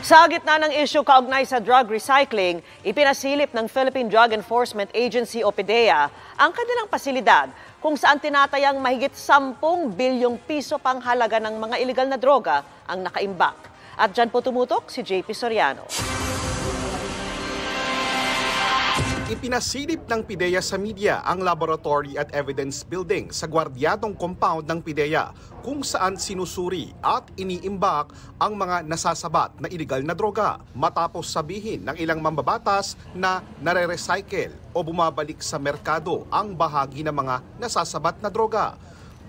Sa gitna ng issue kaugnay sa drug recycling, ipinasilip ng Philippine Drug Enforcement Agency o PDEA ang kanilang pasilidad kung saan tinatayang mahigit 10 bilyong piso pang halaga ng mga iligal na droga ang nakaimbak. At dyan po tumutok si JP Soriano. Ipinasilip ng PDEA sa media ang laboratory at evidence building sa gwardyadong compound ng PDEA kung saan sinusuri at iniimbak ang mga nasasabat na iligal na droga matapos sabihin ng ilang mambabatas na nare-recycle o bumabalik sa merkado ang bahagi ng mga nasasabat na droga.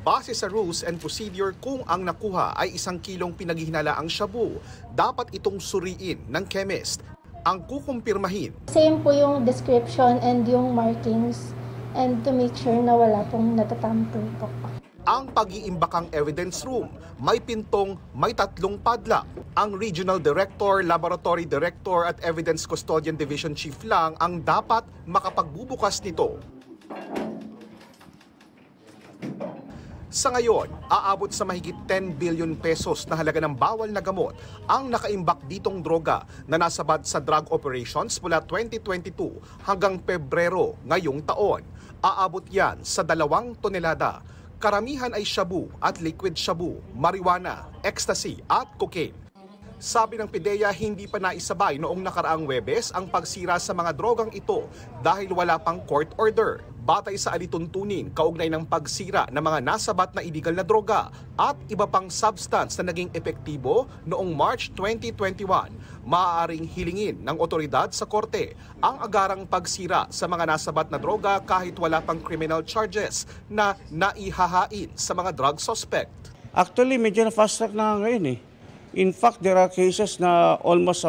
Base sa rules and procedure, kung ang nakuha ay 1 kilong pinaghihinalaang shabu, dapat itong suriin ng chemist. Ang kukumpirmahin. Same po yung description and yung markings and to make sure na wala pong natatamper po. Ang pag-iimbakang evidence room, may pintong, may 3 padlock. Ang Regional Director, Laboratory Director at Evidence Custodian Division Chief lang ang dapat makapagbubukas nito. Sa ngayon, aabot sa mahigit 10 billion pesos na halaga ng bawal na gamot ang nakaimbak ditong droga na nasabad sa drug operations mula 2022 hanggang Pebrero ngayong taon. Aabot yan sa 2 tonelada. Karamihan ay shabu at liquid shabu, marijuana, ecstasy at cocaine. Sabi ng PDEA, hindi pa naisabay noong nakaraang Huwebes ang pagsira sa mga drogang ito dahil wala pang court order. Batay sa alituntunin kaugnay ng pagsira ng mga nasabat na illegal na droga at iba pang substance na naging epektibo noong March 2021, maaaring hilingin ng otoridad sa korte ang agarang pagsira sa mga nasabat na droga kahit wala pang criminal charges na naihahain sa mga drug suspect. Actually, medyo na fast track na ngayon eh. In fact, there are cases na almost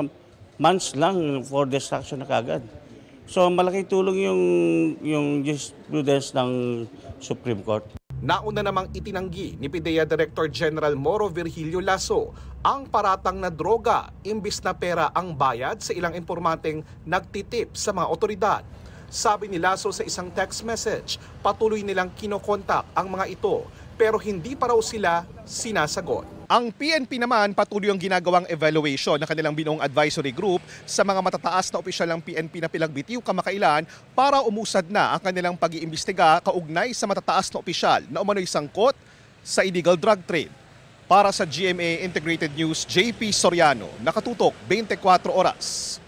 months lang for destruction na kagad. So malaking tulong yung jurisprudence ng Supreme Court. Nauna namang itinanggi ni PDEA Director General Moro Virgilio Lasso ang paratang na droga imbis na pera ang bayad sa ilang impormanteng nagtitip sa mga otoridad. Sabi ni Lasso sa isang text message, patuloy nilang kinokontak ang mga ito pero hindi pa raw sila sinasagot. Ang PNP naman patuloy ang ginagawang evaluation ng kanilang binuong advisory group sa mga matataas na opisyal ng PNP na pinagbitiw kamakailan para umusad na ang kanilang pag-iimbestiga kaugnay sa matataas na opisyal na umano'y sangkot sa illegal drug trade. Para sa GMA Integrated News, JP Soriano, nakatutok 24 oras.